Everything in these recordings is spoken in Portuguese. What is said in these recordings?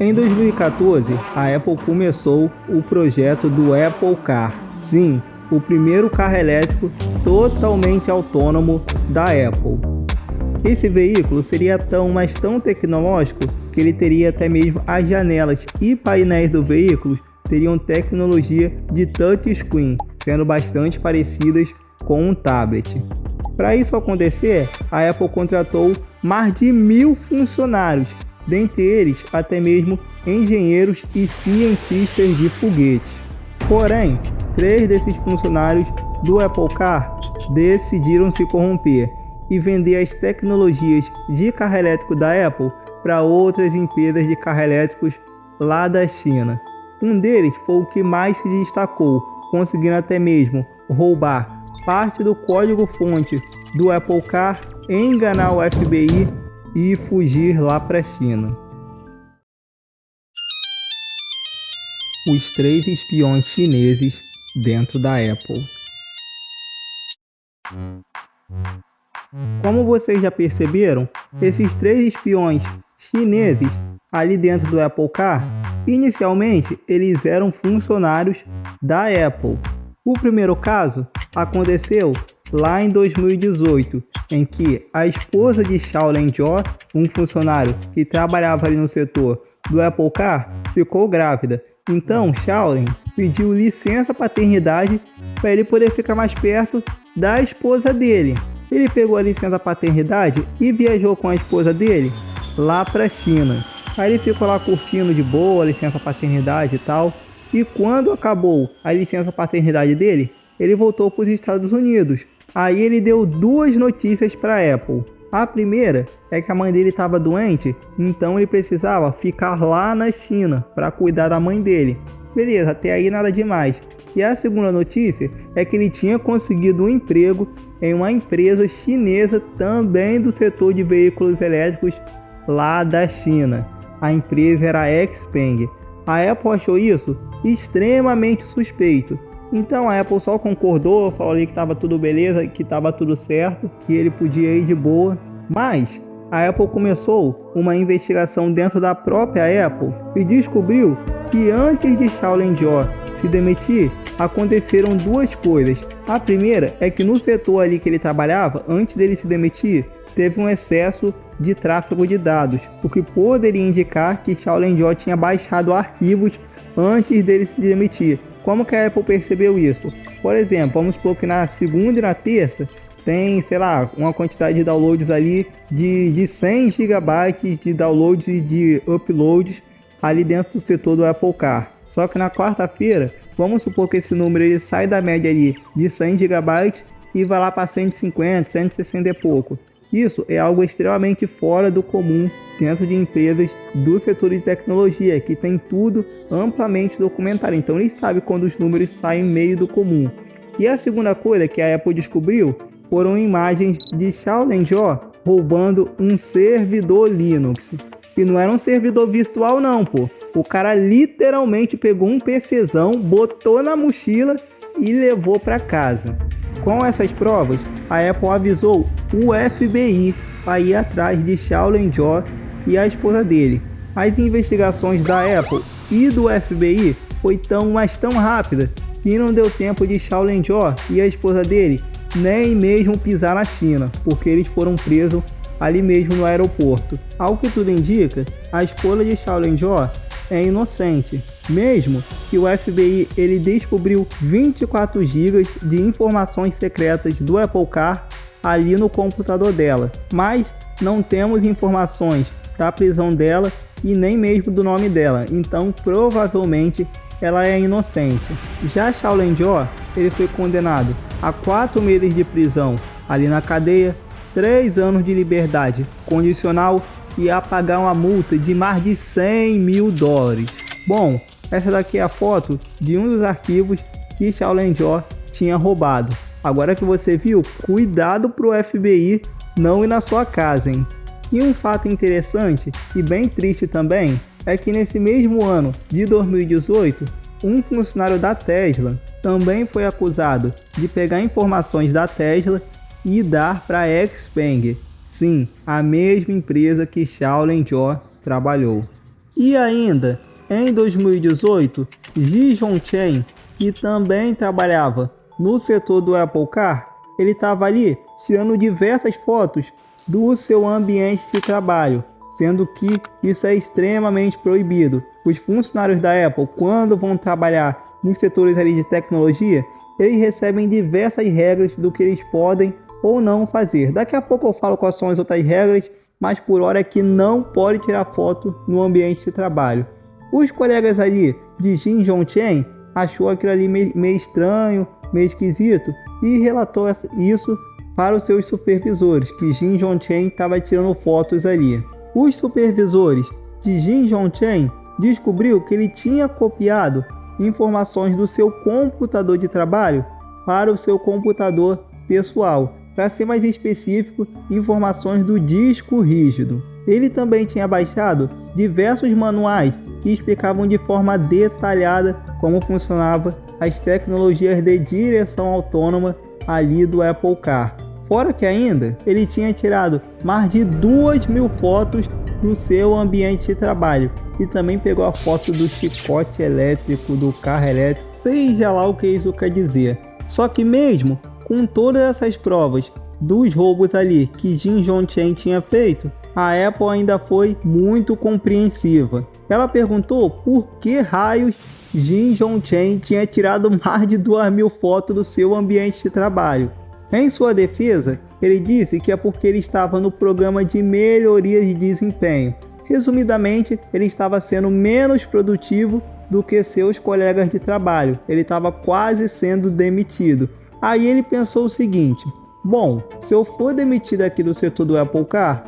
Em 2014, a Apple começou o projeto do Apple Car. Sim, o primeiro carro elétrico totalmente autônomo da Apple. Esse veículo seria mas tão tecnológico que ele teria até mesmo as janelas e painéis do veículo teriam tecnologia de touchscreen, sendo bastante parecidas com um tablet. Para isso acontecer, a Apple contratou mais de 1.000 funcionários, dentre eles até mesmo engenheiros e cientistas de foguetes. Porém, 3 desses funcionários do Apple Car decidiram se corromper e vender as tecnologias de carro elétrico da Apple para outras empresas de carro elétricos lá da China. Um deles foi o que mais se destacou, conseguindo até mesmo roubar parte do código-fonte do Apple Car, enganar o FBI e fugir lá para a China. Os 3 espiões chineses dentro da Apple. Como vocês já perceberam, esses 3 espiões chineses ali dentro do Apple Car, inicialmente eles eram funcionários da Apple. O primeiro caso aconteceu lá em 2018, em que a esposa de Shaolin Zhao, um funcionário que trabalhava ali no setor do Apple Car, ficou grávida. Então Shaolin pediu licença paternidade para ele poder ficar mais perto da esposa dele. Ele pegou a licença paternidade e viajou com a esposa dele lá para a China. Aí ele ficou lá curtindo de boa a licença paternidade e tal. E quando acabou a licença paternidade dele, ele voltou para os Estados Unidos. Aí ele deu 2 notícias para a Apple. A primeira é que a mãe dele estava doente, então ele precisava ficar lá na China para cuidar da mãe dele. Beleza, até aí nada demais. E a segunda notícia é que ele tinha conseguido um emprego em uma empresa chinesa também do setor de veículos elétricos lá da China. A empresa era a XPeng. A Apple achou isso extremamente suspeito. Então a Apple só concordou, falou ali que estava tudo beleza, que estava tudo certo, que ele podia ir de boa. Mas a Apple começou uma investigação dentro da própria Apple e descobriu que antes de Shaolin Zhao se demitir, aconteceram 2 coisas. A primeira é que no setor ali que ele trabalhava, antes dele se demitir, teve um excesso de tráfego de dados, o que poderia indicar que Shaolin Zhao tinha baixado arquivos antes dele se demitir. Como que a Apple percebeu isso? Por exemplo, vamos supor que na segunda e na terça tem, sei lá, uma quantidade de downloads ali de 100 GB de downloads e de uploads ali dentro do setor do Apple Car. Só que na quarta-feira, vamos supor que esse número ele sai da média ali de 100 GB e vai lá para 150, 160 e pouco. Isso é algo extremamente fora do comum dentro de empresas do setor de tecnologia, que tem tudo amplamente documentado. Então eles sabem quando os números saem meio do comum. E a segunda coisa que a Apple descobriu foram imagens de Shaolin Zhao roubando um servidor Linux. E não era um servidor virtual não, pô. O cara literalmente pegou um PCzão, botou na mochila e levou para casa. Com essas provas, a Apple avisou o FBI para ir atrás de Shaolin Zhao e a esposa dele. As investigações da Apple e do FBI foi tão rápida que não deu tempo de Shaolin Zhao e a esposa dele nem mesmo pisar na China, porque eles foram presos ali mesmo no aeroporto. Ao que tudo indica, a esposa de Shaolin Zhao é inocente, mesmo que o FBI ele descobriu 24 GB de informações secretas do Apple Car ali no computador dela, mas não temos informações da prisão dela e nem mesmo do nome dela, então provavelmente ela é inocente. Já Shaolin Zhao ele foi condenado a 4 meses de prisão ali na cadeia, 3 anos de liberdade condicional e a pagar uma multa de mais de $100 mil. Bom, essa daqui é a foto de um dos arquivos que Shaolin Zhao tinha roubado. Agora que você viu, cuidado pro FBI não ir na sua casa, hein? E um fato interessante e bem triste também é que nesse mesmo ano de 2018, um funcionário da Tesla também foi acusado de pegar informações da Tesla e dar para a XPeng. Sim, a mesma empresa que Shaolin Zhao trabalhou. E ainda, em 2018, Ji Zhongchen, que também trabalhava no setor do Apple Car, ele estava ali tirando diversas fotos do seu ambiente de trabalho, sendo que isso é extremamente proibido. Os funcionários da Apple, quando vão trabalhar nos setores ali de tecnologia, eles recebem diversas regras do que eles podem ou não fazer. Daqui a pouco eu falo quais são as outras regras, mas por hora é que não pode tirar foto no ambiente de trabalho. Os colegas ali de Ji Zhongchen achou aquilo ali meio estranho, meio esquisito, e relatou isso para os seus supervisores, que Ji Zhongchen estava tirando fotos ali. Os supervisores de Ji Zhongchen descobriu que ele tinha copiado informações do seu computador de trabalho para o seu computador pessoal. Para ser mais específico, informações do disco rígido. Ele também tinha baixado diversos manuais que explicavam de forma detalhada como funcionava as tecnologias de direção autônoma ali do Apple Car. Fora que ainda ele tinha tirado mais de 2.000 fotos do seu ambiente de trabalho e também pegou a foto do chicote elétrico, do carro elétrico, seja lá o que isso quer dizer. Só que mesmo com todas essas provas dos roubos ali que Ji Zhongchen tinha feito, a Apple ainda foi muito compreensiva. Ela perguntou por que raios Ji Zhongchen tinha tirado mais de 2.000 fotos do seu ambiente de trabalho. Em sua defesa, ele disse que é porque ele estava no programa de melhoria de desempenho. Resumidamente, ele estava sendo menos produtivo do que seus colegas de trabalho. Ele estava quase sendo demitido. Aí ele pensou o seguinte: bom, se eu for demitido aqui do setor do Apple Car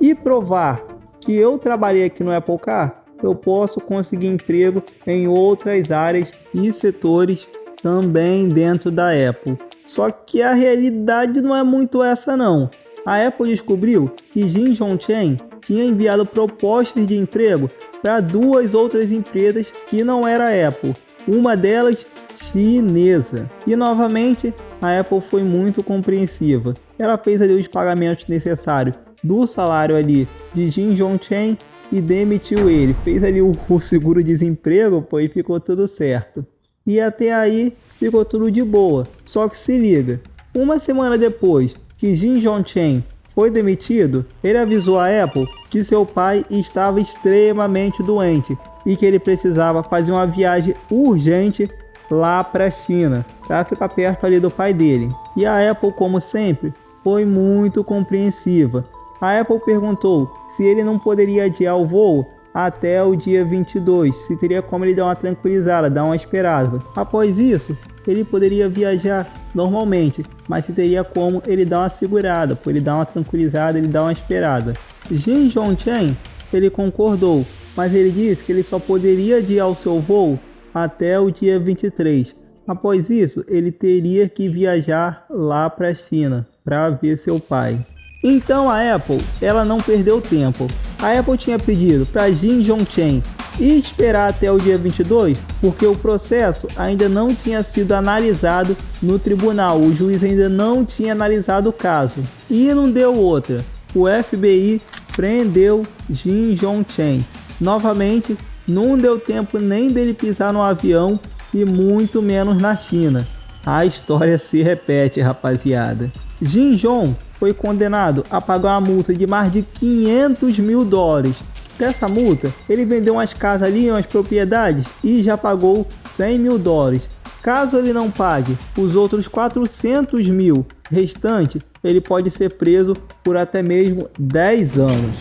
e provar que eu trabalhei aqui no Apple Car, eu posso conseguir emprego em outras áreas e setores também dentro da Apple. Só que a realidade não é muito essa não. A Apple descobriu que Ji Zhongchen tinha enviado propostas de emprego para 2 outras empresas que não era a Apple. Uma delas chinesa. E novamente a Apple foi muito compreensiva. Ela fez ali os pagamentos necessários do salário ali de Ji Zhongchen e demitiu ele. Fez ali o seguro-desemprego, pô, e ficou tudo certo. E até aí ficou tudo de boa. Só que se liga, uma semana depois que Ji Zhongchen foi demitido, ele avisou a Apple que seu pai estava extremamente doente e que ele precisava fazer uma viagem urgente lá para a China, para ficar perto ali do pai dele. E a Apple, como sempre, foi muito compreensiva. A Apple perguntou se ele não poderia adiar o voo até o dia 22, se teria como ele dar uma tranquilizada, dar uma esperada. Após isso, ele poderia viajar normalmente, mas se teria como ele dar uma segurada, por ele dar uma tranquilizada, ele dar uma esperada. Ji Zhongchen, ele concordou, mas ele disse que ele só poderia adiar o seu voo até o dia 23. Após isso, ele teria que viajar lá para a China para ver seu pai. Então a Apple, ela não perdeu tempo. A Apple tinha pedido para Ji Zhongchen esperar até o dia 22, porque o processo ainda não tinha sido analisado no tribunal. O juiz ainda não tinha analisado o caso. E não deu outra. O FBI prendeu Ji Zhongchen. Novamente, não deu tempo nem dele pisar no avião e muito menos na China. A história se repete, rapaziada. Ji Zhong foi condenado a pagar uma multa de mais de $500 mil. Dessa multa, ele vendeu umas casas ali, umas propriedades e já pagou $100 mil. Caso ele não pague os outros 400 mil restantes, ele pode ser preso por até mesmo 10 anos.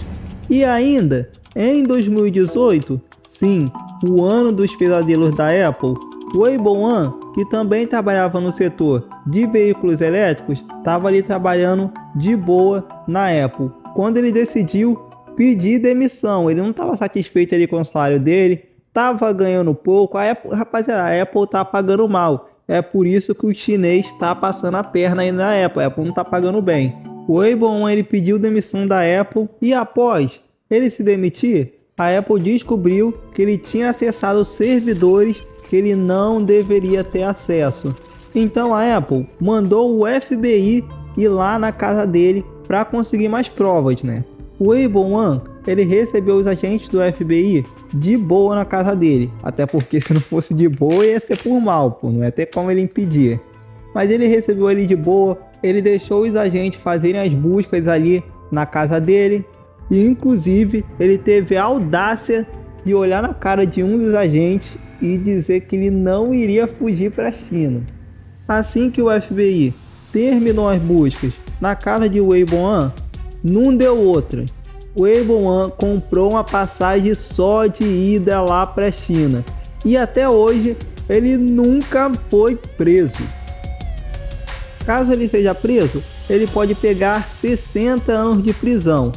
E ainda, em 2018, sim, o ano dos pesadelos da Apple, Wei Boan, que também trabalhava no setor de veículos elétricos, estava ali trabalhando de boa na Apple. Quando ele decidiu pedir demissão, ele não estava satisfeito ali com o salário dele, estava ganhando pouco. A Apple, rapaziada, a Apple está pagando mal. É por isso que o chinês está passando a perna aí na Apple. A Apple não está pagando bem. O Wei Boan, ele pediu demissão da Apple e após ele se demitir, a Apple descobriu que ele tinha acessado servidores que ele não deveria ter acesso. Então a Apple mandou o FBI ir lá na casa dele para conseguir mais provas, né? O Eibon ele recebeu os agentes do FBI de boa na casa dele, até porque se não fosse de boa ia ser por mal, pô, não ia ter como ele impedir. Mas ele recebeu ele de boa, ele deixou os agentes fazerem as buscas ali na casa dele, e inclusive ele teve a audácia de olhar na cara de um dos agentes e dizer que ele não iria fugir para a China. Assim que o FBI terminou as buscas na casa de Eibon, não deu outra. O Eibon comprou uma passagem só de ida lá para a China e até hoje ele nunca foi preso. Caso ele seja preso, ele pode pegar 60 anos de prisão.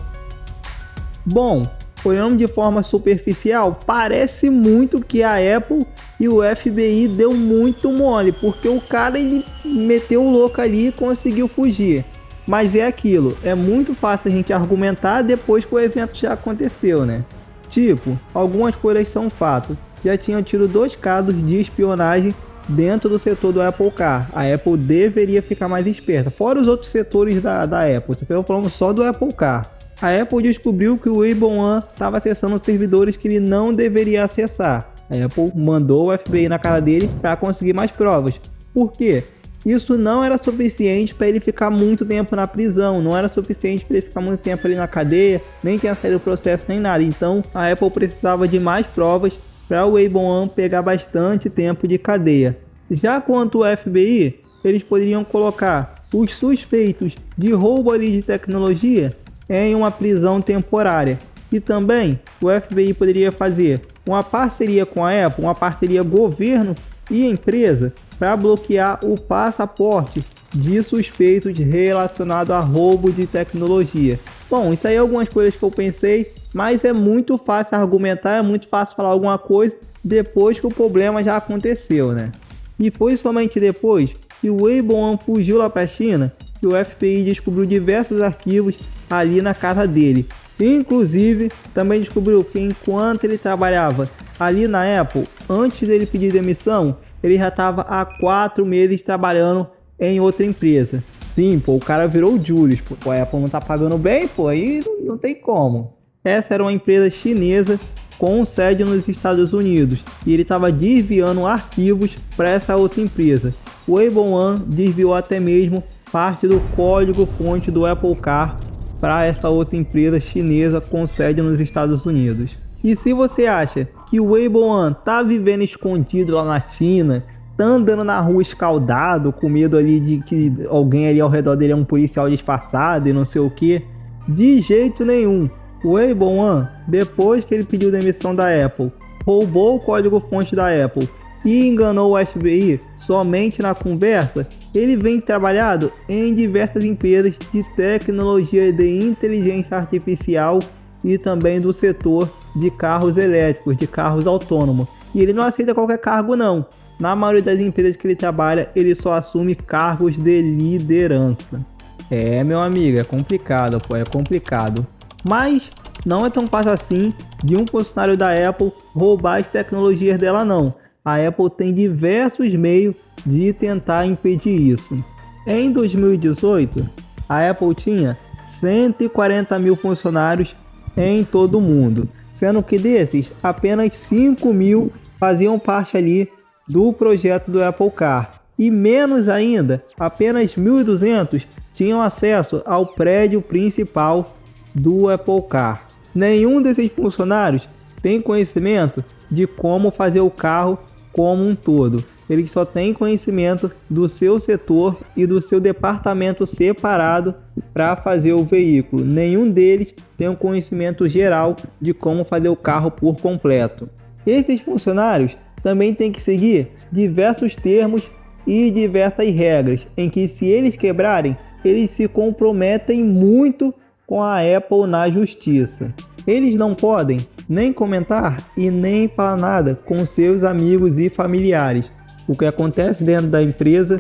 Bom, olhando de forma superficial, parece muito que a Apple e o FBI deu muito mole, porque o cara ele meteu o louco ali e conseguiu fugir. Mas é aquilo, é muito fácil a gente argumentar depois que o evento já aconteceu, né? Tipo, algumas coisas são fato. Já tinham tido 2 casos de espionagem dentro do setor do Apple Car. A Apple deveria ficar mais esperta, fora os outros setores da Apple. Você está falando só do Apple Car. A Apple descobriu que o Eibon estava acessando servidores que ele não deveria acessar. A Apple mandou o FBI na cara dele para conseguir mais provas. Por quê? Isso não era suficiente para ele ficar muito tempo na prisão, não era suficiente para ele ficar muito tempo ali na cadeia, nem tinha saído o processo nem nada. Então a Apple precisava de mais provas para o Eibon pegar bastante tempo de cadeia. Já quanto ao FBI, eles poderiam colocar os suspeitos de roubo ali de tecnologia em uma prisão temporária. E também o FBI poderia fazer uma parceria com a Apple, uma parceria governo e empresa, para bloquear o passaporte de suspeitos relacionados a roubo de tecnologia. Bom, isso aí é algumas coisas que eu pensei, mas é muito fácil argumentar, é muito fácil falar alguma coisa depois que o problema já aconteceu, né? E foi somente depois que o Eibon fugiu lá para a China que o FBI descobriu diversos arquivos ali na casa dele. Inclusive, também descobriu que enquanto ele trabalhava ali na Apple, antes dele pedir demissão, ele já estava há 4 meses trabalhando em outra empresa. Sim, pô, o cara virou o Julius, pô, a Apple não tá pagando bem, pô, aí não tem como. Essa era uma empresa chinesa com sede nos Estados Unidos e ele estava desviando arquivos para essa outra empresa. O Eibon desviou até mesmo parte do código-fonte do Apple Car para essa outra empresa chinesa com sede nos Estados Unidos. E se você acha que o Eibon tá vivendo escondido lá na China, tá andando na rua escaldado, com medo ali de que alguém ali ao redor dele é um policial disfarçado e não sei o que, de jeito nenhum. O Eibon, depois que ele pediu demissão da Apple, roubou o código-fonte da Apple e enganou o FBI somente na conversa, ele vem trabalhado em diversas empresas de tecnologia de inteligência artificial e também do setor de carros elétricos, de carros autônomos. E ele não aceita qualquer cargo não. Na maioria das empresas que ele trabalha, ele só assume cargos de liderança. É, meu amigo, é complicado, pô, é complicado. Mas não é tão fácil assim de um funcionário da Apple roubar as tecnologias dela não. A Apple tem diversos meios de tentar impedir isso. Em 2018, a Apple tinha 140 mil funcionários em todo o mundo, sendo que desses, apenas 5 mil faziam parte ali do projeto do Apple Car. E menos ainda, apenas 1.200 tinham acesso ao prédio principal do Apple Car. Nenhum desses funcionários tem conhecimento de como fazer o carro como um todo. Eles só têm conhecimento do seu setor e do seu departamento separado para fazer o veículo. Nenhum deles tem um conhecimento geral de como fazer o carro por completo. Esses funcionários também têm que seguir diversos termos e diversas regras, em que se eles quebrarem, eles se comprometem muito com a Apple na justiça. Eles não podem nem comentar e nem falar nada com seus amigos e familiares. O que acontece dentro da empresa,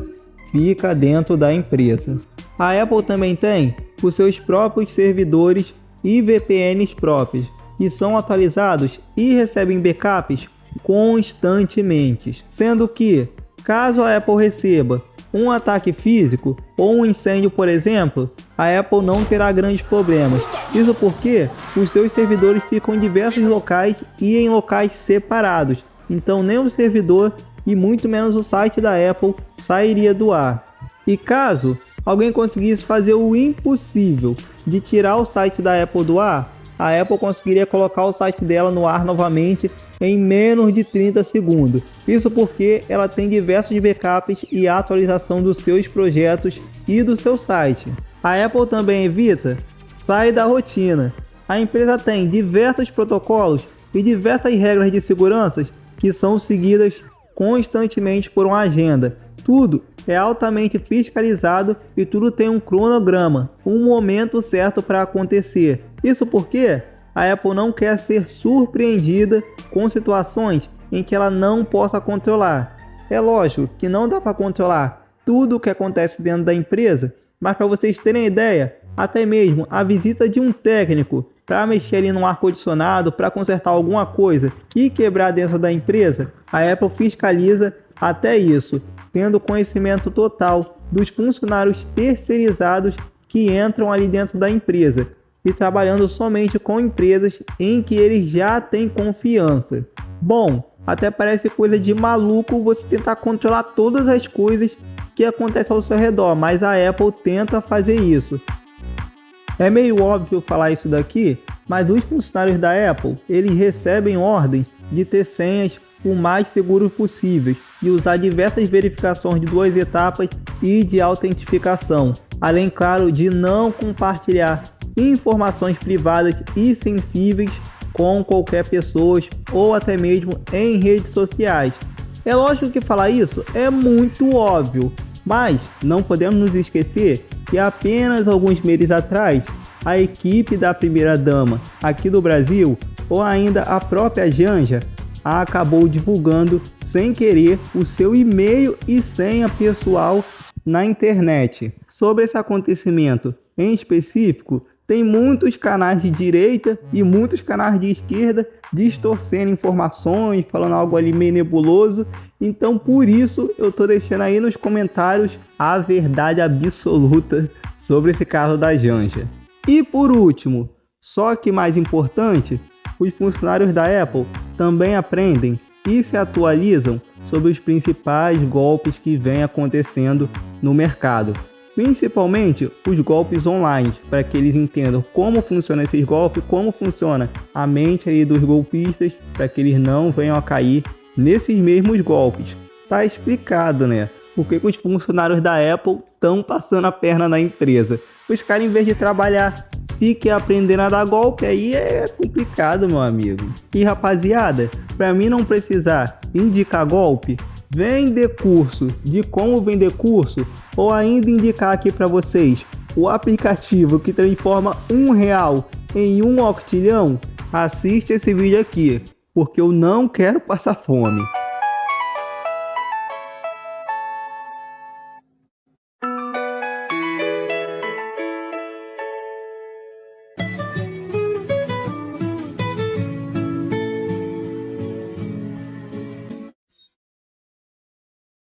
fica dentro da empresa. A Apple também tem os seus próprios servidores e VPNs próprios, que são atualizados e recebem backups constantemente. Sendo que, caso a Apple receba um ataque físico ou um incêndio, por exemplo, a Apple não terá grandes problemas. Isso porque os seus servidores ficam em diversos locais e em locais separados. Então nem o servidor e muito menos o site da Apple sairia do ar. E caso alguém conseguisse fazer o impossível de tirar o site da Apple do ar, a Apple conseguiria colocar o site dela no ar novamente em menos de 30 segundos. Isso porque ela tem diversos backups e atualização dos seus projetos e do seu site. A Apple também evita sair da rotina. A empresa tem diversos protocolos e diversas regras de segurança que são seguidas constantemente por uma agenda. Tudo é altamente fiscalizado e tudo tem um cronograma, um momento certo para acontecer. Isso porque a Apple não quer ser surpreendida com situações em que ela não possa controlar. É lógico que não dá para controlar tudo o que acontece dentro da empresa, mas para vocês terem ideia, até mesmo a visita de um técnico para mexer ali no ar-condicionado, para consertar alguma coisa que quebrar dentro da empresa, a Apple fiscaliza até isso, tendo conhecimento total dos funcionários terceirizados que entram ali dentro da empresa e trabalhando somente com empresas em que eles já têm confiança. Bom, até parece coisa de maluco você tentar controlar todas as coisas que acontecem ao seu redor, mas a Apple tenta fazer isso. É meio óbvio falar isso daqui, mas os funcionários da Apple, eles recebem ordens de ter senhas o mais seguros possíveis e usar diversas verificações de 2 etapas e de autentificação, além, claro, de não compartilhar informações privadas e sensíveis com qualquer pessoa ou até mesmo em redes sociais. É lógico que falar isso é muito óbvio, mas não podemos nos esquecer que apenas alguns meses atrás a equipe da primeira-dama aqui do Brasil, ou ainda a própria Janja, acabou divulgando sem querer o seu e-mail e senha pessoal na internet. Sobre esse acontecimento em específico, tem muitos canais de direita e muitos canais de esquerda distorcendo informações, falando algo ali meio nebuloso. Então por isso eu tô deixando aí nos comentários a verdade absoluta sobre esse caso da Janja. E por último, só que mais importante, os funcionários da Apple também aprendem e se atualizam sobre os principais golpes que vêm acontecendo no mercado. Principalmente os golpes online, para que eles entendam como funcionam esses golpes, como funciona a mente aí dos golpistas, para que eles não venham a cair nesses mesmos golpes. Tá explicado, né? Porque os funcionários da Apple estão passando a perna na empresa. Os caras, em vez de trabalhar, fiquem aprendendo a dar golpe, aí é complicado, meu amigo. E rapaziada, para mim não precisar indicar golpe, vender curso de como vender curso, ou ainda indicar aqui para vocês o aplicativo que transforma R$1 em 1 octilhão, assiste esse vídeo aqui, porque eu não quero passar fome.